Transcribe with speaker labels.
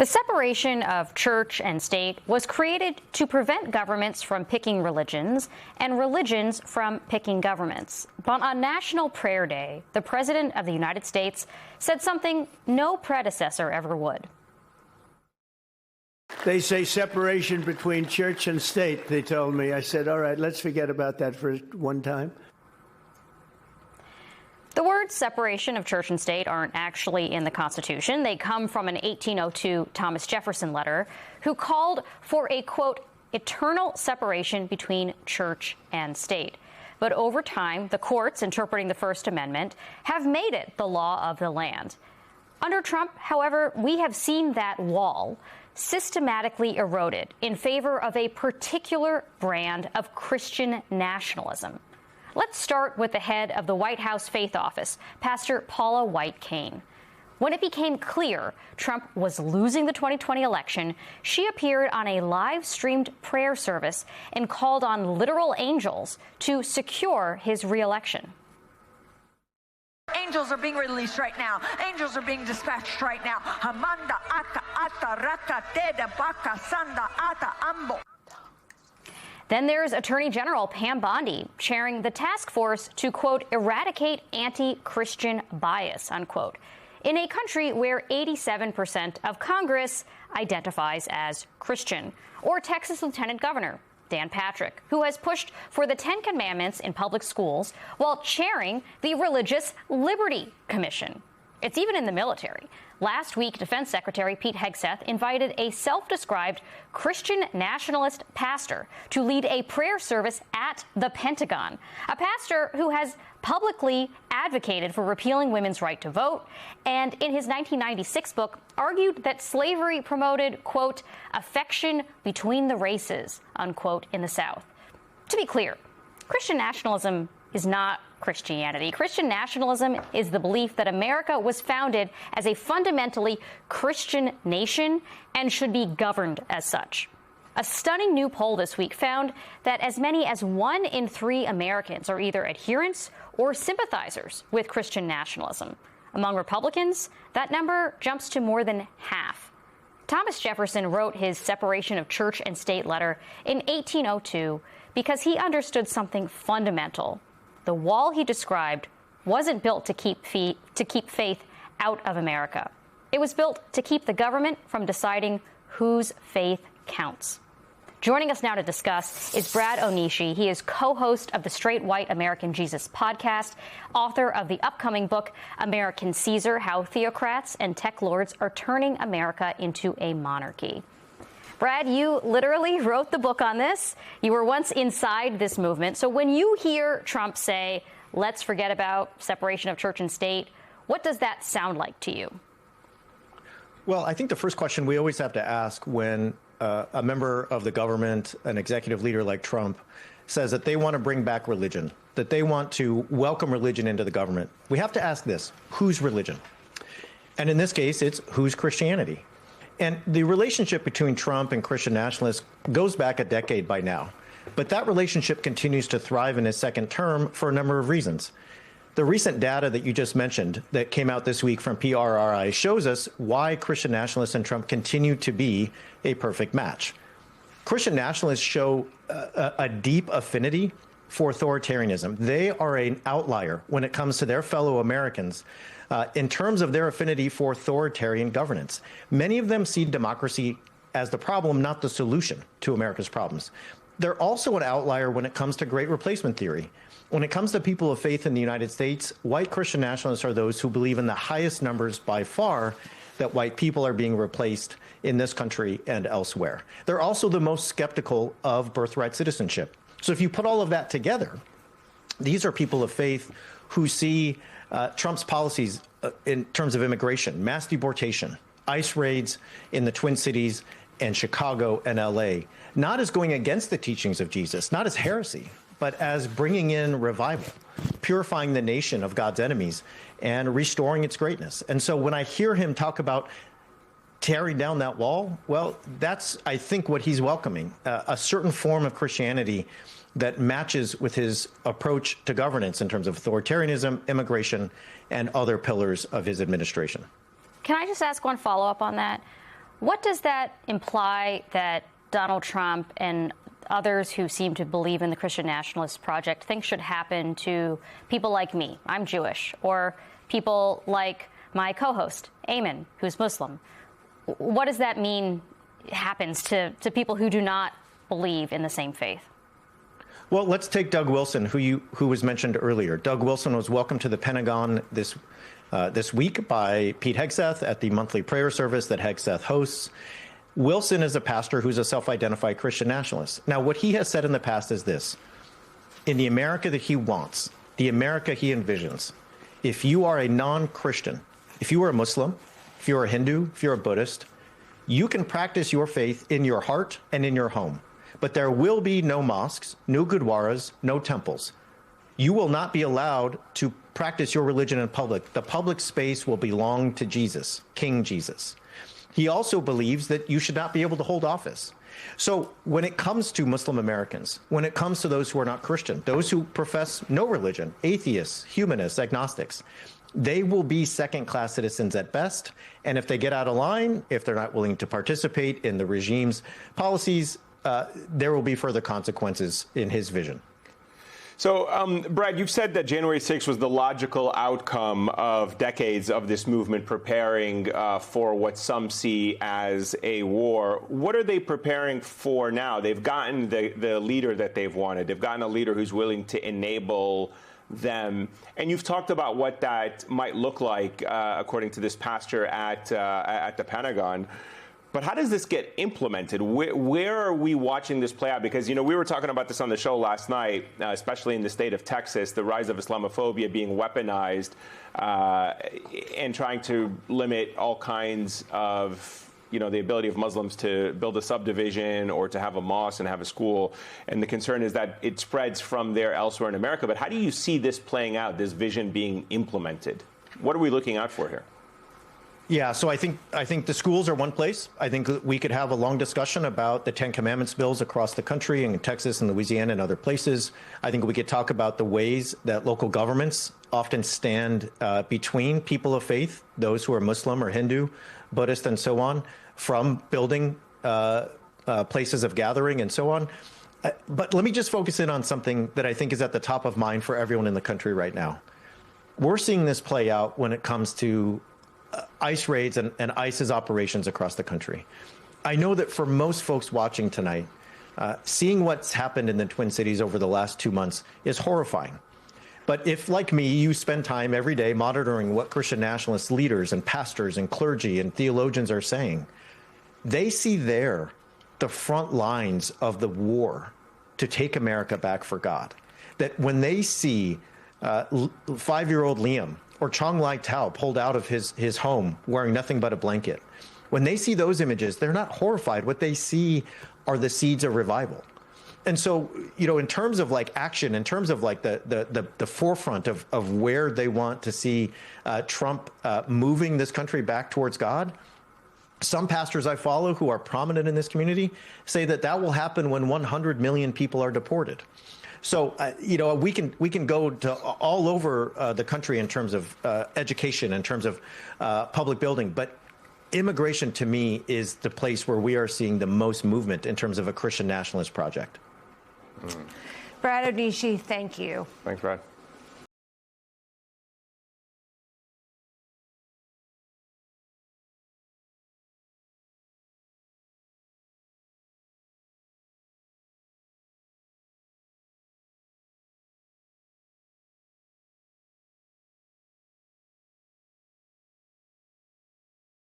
Speaker 1: The separation of church and state was created to prevent governments from picking religions and religions from picking governments. But on National Prayer Day, the President of the United States said something no predecessor ever would.
Speaker 2: They say separation between church and state, they told me. I said, all right, let's forget about that for one time.
Speaker 1: The words separation of church and state aren't actually in the Constitution. They come from an 1802 Thomas Jefferson letter, who called for a, quote, eternal separation between church and state. But over time, the courts interpreting the First Amendment have made it the law of the land. Under Trump, however, we have seen that wall systematically eroded in favor of a particular brand of Christian nationalism. Let's start with the head of the White House Faith Office, Pastor Paula White-Cain. When it became clear Trump was losing the 2020 election, she appeared on a live-streamed prayer service and called on literal angels to secure his re-election.
Speaker 3: Angels are being released right now. Angels are being dispatched right now. Hamanda aka ata raka teda baka sanda ata ambo.
Speaker 1: Then there's Attorney General Pam Bondi chairing the task force to, quote, eradicate anti-Christian bias, unquote, in a country where 87% of Congress identifies as Christian. Or Texas Lieutenant Governor Dan Patrick, who has pushed for the 10 Commandments in public schools while chairing the Religious Liberty Commission. It's even in the military. Last week, Defense Secretary Pete Hegseth invited a self-described Christian nationalist pastor to lead a prayer service at the Pentagon, a pastor who has publicly advocated for repealing women's right to vote, and in his 1996 book argued that slavery promoted, quote, affection between the races, unquote, in the South. To be clear, Christian nationalism is not Christianity. Christian nationalism is the belief that America was founded as a fundamentally Christian nation and should be governed as such. A stunning new poll this week found that as many as 1 in 3 Americans are either adherents or sympathizers with Christian nationalism. Among Republicans, that number jumps to more than half. Thomas Jefferson wrote his separation of church and state letter in 1802 because he understood something fundamental. The wall he described wasn't built to keep faith out of America. It was built to keep the government from deciding whose faith counts. Joining us now to discuss is Brad Onishi. He is co-host of the Straight White American Jesus podcast, author of the upcoming book, American Caesar, How Theocrats and Tech Lords Are Turning America into a Monarchy. Brad, you literally wrote the book on this. You were once inside this movement. So when you hear Trump say, let's forget about separation of church and state, what does that sound like to you?
Speaker 4: Well, I think the first question we always have to ask when a member of the government, an executive leader like Trump, says that they want to bring back religion, that they want to welcome religion into the government, we have to ask this: whose religion? And in this case, it's whose Christianity? And the relationship between Trump and Christian nationalists goes back a decade by now. But that relationship continues to thrive in his second term for a number of reasons. The recent data that you just mentioned that came out this week from PRRI shows us why Christian nationalists and Trump continue to be a perfect match. Christian nationalists show a deep affinity for authoritarianism. They are an outlier when it comes to their fellow Americans in terms of their affinity for authoritarian governance. Many of them see democracy as the problem, not the solution to America's problems. They're also an outlier when it comes to great replacement theory. When it comes to people of faith in the United States, white Christian nationalists are those who believe in the highest numbers by far that white people are being replaced in this country and elsewhere. They're also the most skeptical of birthright citizenship. So if you put all of that together, these are people of faith who see Trump's policies in terms of immigration, mass deportation, ICE raids in the Twin Cities and Chicago and LA, not as going against the teachings of Jesus, not as heresy, but as bringing in revival, purifying the nation of God's enemies and restoring its greatness. And so when I hear him talk about tearing down that wall, well, that's, I think, what he's welcoming, a certain form of Christianity that matches with his approach to governance in terms of authoritarianism, immigration, and other pillars of his administration.
Speaker 1: Can I just ask one follow-up on that? What does that imply that Donald Trump and others who seem to believe in the Christian Nationalist Project think should happen to people like me? I'm Jewish. Or people like my co-host, Eamon, who's Muslim. What does that mean happens to people who do not believe in the same faith?
Speaker 4: Well, let's take Doug Wilson, who was mentioned earlier. Doug Wilson was welcomed to the Pentagon this week by Pete Hegseth at the monthly prayer service that Hegseth hosts. Wilson is a pastor who's a self-identified Christian nationalist. Now, what he has said in the past is this: in the America that he wants, the America he envisions, if you are a non-Christian, if you are a Muslim, if you're a Hindu, if you're a Buddhist, you can practice your faith in your heart and in your home. But there will be no mosques, no gurdwaras, no temples. You will not be allowed to practice your religion in public. The public space will belong to Jesus, King Jesus. He also believes that you should not be able to hold office. So when it comes to Muslim Americans, when it comes to those who are not Christian, those who profess no religion, atheists, humanists, agnostics, they will be second-class citizens at best. And if they get out of line, if they're not willing to participate in the regime's policies, there will be further consequences in his vision.
Speaker 5: So, Brad, you've said that January 6th was the logical outcome of decades of this movement preparing for what some see as a war. What are they preparing for now? They've gotten the leader that they've wanted. They've gotten a leader who's willing to enable them. And you've talked about what that might look like, according to this pastor at the Pentagon. But how does this get implemented? Where are we watching this play out? Because, you know, we were talking about this on the show last night, especially in the state of Texas, the rise of Islamophobia being weaponized and trying to limit all kinds of, you know, the ability of Muslims to build a subdivision or to have a mosque and have a school. And the concern is that it spreads from there elsewhere in America. But how do you see this playing out, this vision being implemented? What are we looking out for here?
Speaker 4: Yeah, so I think the schools are one place. I think we could have a long discussion about the Ten Commandments bills across the country, in Texas and Louisiana and other places. I think we could talk about the ways that local governments often stand between people of faith, those who are Muslim or Hindu, Buddhist, and so on, from building places of gathering and so on. But let me just focus in on something that I think is at the top of mind for everyone in the country right now. We're seeing this play out when it comes to ICE raids and ICE's operations across the country. I know that for most folks watching tonight, seeing what's happened in the Twin Cities over the last 2 months is horrifying. But if, like me, you spend time every day monitoring what Christian nationalist leaders and pastors and clergy and theologians are saying, they see there the front lines of the war to take America back for God. That when they see 5-year-old Liam or Chong Lai Tao pulled out of his home wearing nothing but a blanket, when they see those images, they're not horrified. What they see are the seeds of revival. And so, you know, in terms of like action, in terms of like the forefront of where they want to see Trump moving this country back towards God, some pastors I follow who are prominent in this community say that that will happen when 100 million people are deported. So, you know, we can go to all over the country in terms of education, in terms of public building. But immigration, to me, is the place where we are seeing the most movement in terms of a Christian nationalist project.
Speaker 6: Brad Onishi, thank you.
Speaker 5: Thanks, Brad.